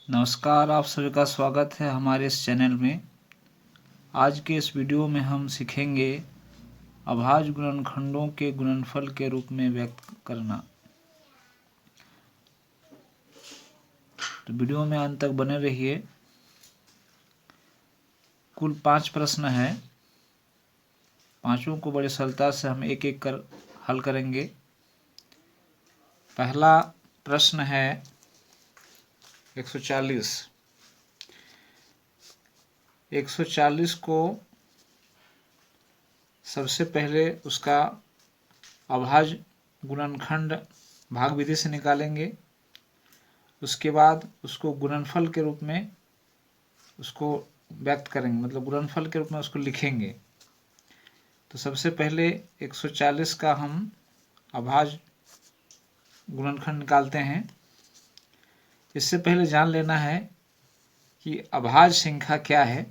नमस्कार, आप सभी का स्वागत है हमारे इस चैनल में। आज के इस वीडियो में हम सीखेंगे अभाज्य गुणनखंडों के गुणनफल के रूप में व्यक्त करना। तो वीडियो में अंत तक बने रहिए। कुल 5 प्रश्न हैं। पांचों को बड़ी सरलता से हम एक एक कर हल करेंगे। पहला प्रश्न है 140। 140 को सबसे पहले उसका अभाज्य गुणनखंड भाग विधि से निकालेंगे। उसके बाद उसको गुणनफल के रूप में उसको व्यक्त करेंगे, मतलब गुणनफल के रूप में उसको लिखेंगे। तो सबसे पहले 140 का हम अभाज्य गुणनखंड निकालते हैं। इससे पहले जान लेना है कि अभाज्य संख्या क्या है,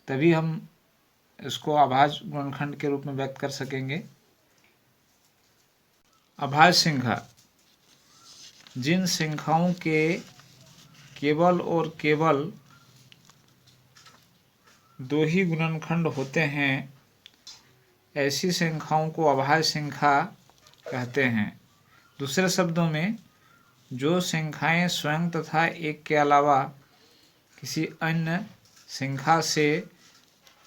तभी हम इसको अभाज्य गुणनखंड के रूप में व्यक्त कर सकेंगे। अभाज्य संख्या जिन संख्याओं के केवल और केवल दो ही गुणनखंड होते हैं, ऐसी संख्याओं को अभाज्य संख्या कहते हैं। दूसरे शब्दों में, जो संख्याएं स्वयं तथा एक के अलावा किसी अन्य संख्या से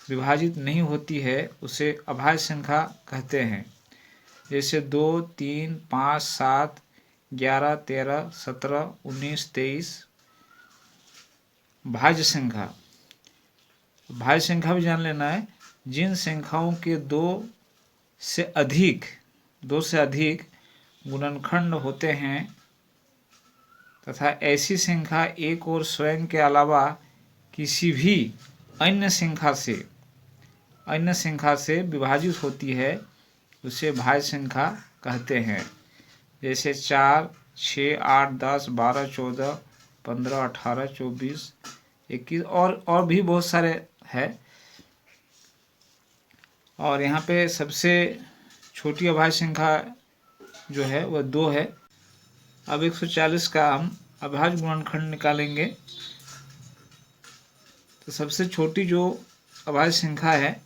विभाजित नहीं होती है, उसे अभाज्य संख्या कहते हैं। जैसे 2, 3, 5, 7, 11, 13, 17, 19, 23 भाज्य संख्या। भाज्य संख्या भी जान लेना है। जिन संख्याओं के दो से अधिक गुणनखंड होते हैं तथा ऐसी संख्या एक और स्वयं के अलावा किसी भी अन्य संख्या से विभाजित होती है, उसे भाज्य संख्या कहते हैं। जैसे 4, 6, 8, 10, 12, 14, 15, 18, 24, 21 और भी बहुत सारे है। और यहाँ पे सबसे छोटी अभाज्य संख्या जो है वह 2 है। अब 140 का हम अभाज्य गुणनखंड निकालेंगे। तो सबसे छोटी जो अभाज्य संख्या है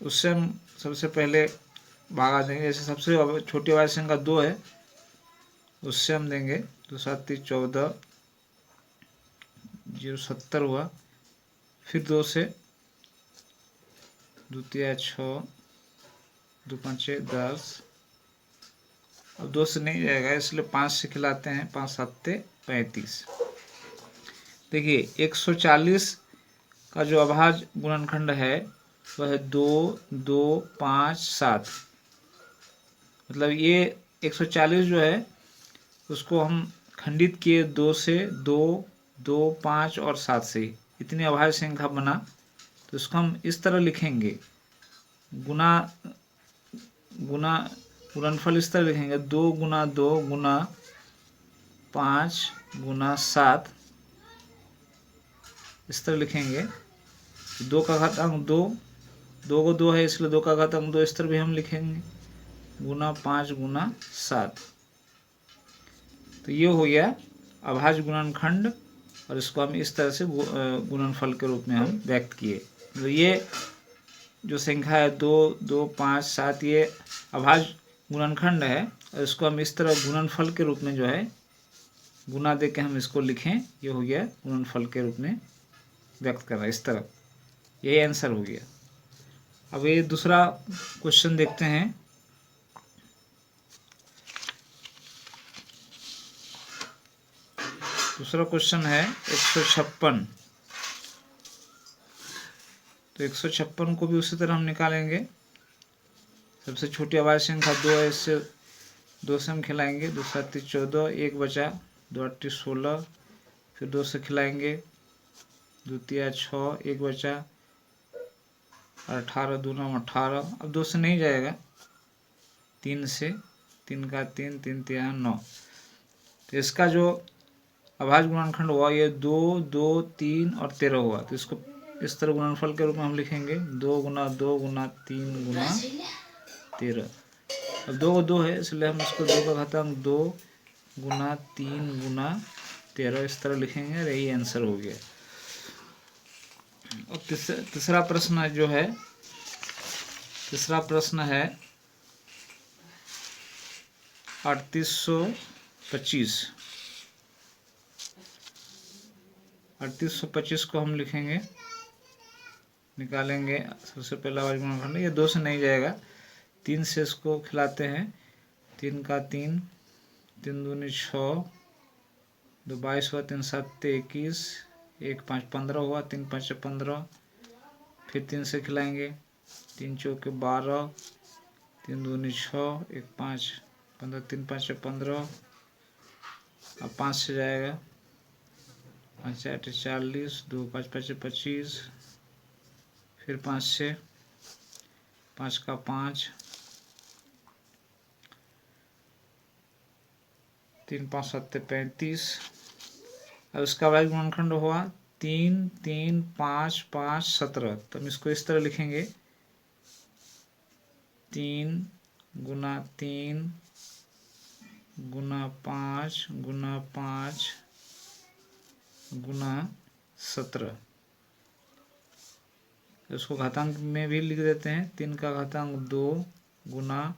उससे हम सबसे पहले भागा देंगे। जैसे सबसे छोटी अभाज्य संख्या 2 है, उससे हम देंगे 2 7 3 14, 0 70 हुआ। फिर 2 से 2 3 6, 2 5 10। अब 2 से नहीं जाएगा, इसलिए 5 से खिलाते हैं। 5 7 35। देखिए 140 का जो अभाज्य गुणनखंड है वह 2, 2, 5, 7। मतलब ये 140 जो है उसको हम खंडित किए 2 से, 2, 2, 5 और 7 से। इतनी अभाज्य संख्या बना। तो इसको हम इस तरह लिखेंगे, गुणनफल इस तरह लिखेंगे, 2 गुना 2 गुना 5 गुना 7, इस तरह लिखेंगे। 2 का घातांक 2, 2 को 2 है इसलिए 2 का घातांक 2, इस तरह भी हम लिखेंगे, गुना 5 गुना 7। तो ये हो गया अभाज्य गुणनखंड, और इसको हम इस तरह से गुणनफल के रूप में हम व्यक्त किए। तो ये जो संख्या है 2, 2, 5, 7, ये अभाज्य गुणनखंड है, और इसको हम इस तरह गुणनफल के रूप में जो है गुना दे के हम इसको लिखें। ये हो गया गुणनफल के रूप में व्यक्त करना, इस तरह। यही आंसर हो गया। अब ये दूसरा क्वेश्चन देखते हैं। दूसरा क्वेश्चन है 156। तो 156 को भी उसी तरह हम निकालेंगे। सबसे छोटी अभाज्य संख्या 2 है, इससे 2 से हम खिलाएंगे। 2 7 14, 1 बचा, 2 8 16, फिर 2 से खिलाएंगे, 2 3 6, 1 बचा, 18 2 9 18। अब 2 से नहीं जाएगा, 3 से, 3 का 3, 3 3 9। तो इसका जो अभाज्य गुणनखंड हुआ ये 2, 2, 3 और 13 हुआ। तो इसको इस तरह गुणनफल के रूप में हम लिखेंगे, 2 गुना 2 गुना 3 गुना 13। अब 2 को 2 है इसलिए हम इसको 2 का घातांक 2 गुना 3 गुना 13, इस तरह लिखेंगे और यही आंसर हो गया। और तीसरा प्रश्न जो है, तीसरा प्रश्न है 3825। 3825 को हम लिखेंगे, निकालेंगे। सबसे पहला अभाज्य गुणनखंड, ये 2 से नहीं जाएगा, 3 से इसको खिलाते हैं। 3 का 3, 3 दूनी 6, 2 22 हुआ, 3 7 21, 1 5 15 हुआ, 3 5 15, फिर 3 से खिलाएंगे। 3 चौके 12, 3 दूनी 6, 1 5 15, 3 5 15, अब 5 से जाएगा, 5 8 40, 2 5 5 25, फिर 5 से, 5 का 5, 3 5 7 35। अब इसका अभाज्य गुणनखंड हुआ 3 3 5 5 17। तो हम इसको इस तरह लिखेंगे, 3 गुना 3 गुना 5 गुना 5 गुना 17। इसको घातांक में भी लिख देते हैं, 3 का घातांक 2 गुना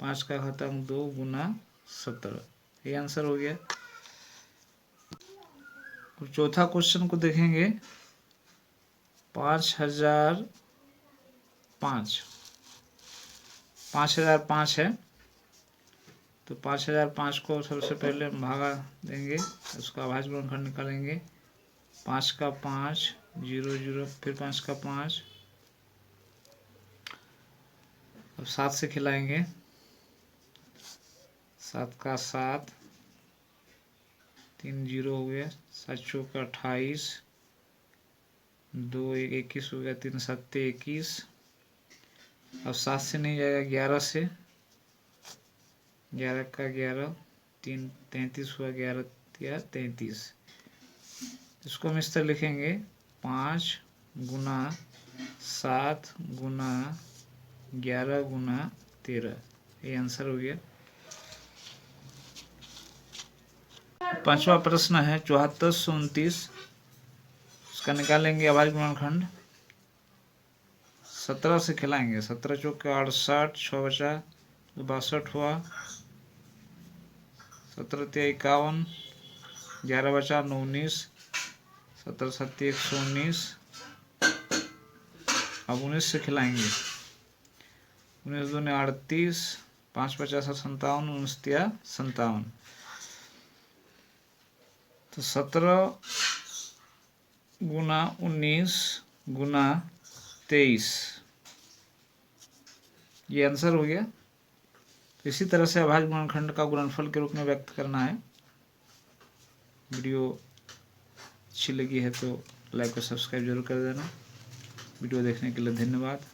5 का घातांक 2 गुना 17, ये आंसर हो गया। चौथा क्वेश्चन को देखेंगे, 5005। 5005 है, तो 5005 को सबसे पहले हम भागा देंगे, उसका अभाज्य गुणनखंड निकालेंगे। 5 का 5 0 0, फिर 5 का 5, अब 7 से खिलाएंगे। 7 का 7, 3 0 हो गया, 7 चौका 28, 2 1 21 हो गया, 3 7 21। अब 7 से नहीं जाएगा, 11 से, 11 का 11, 3 33 हुआ, 11 या 33। इसको हम इस तरह लिखेंगे, 5 गुना 7 गुना 11 गुना 13, ये आंसर हो गया। पांचवा प्रश्न है 7429। उसका निकालेंगे अभाज्य गुणनखंड। 17 से खिलाएंगे, 17 चौके 68, 6 बचा, 62 हुआ, 17 3 51, 11 बचा, 9 19, 17 7 119। अब 19 से खिलाएंगे, 19 दूनी 38, 5 50 57, 19 57। तो 17 गुना 19 गुना 23, ये आंसर हो गया। तो इसी तरह से अभाज्य गुणनखंड का गुणनफल के रूप में व्यक्त करना है। वीडियो अच्छी लगी है तो लाइक और सब्सक्राइब जरूर कर देना। वीडियो देखने के लिए धन्यवाद।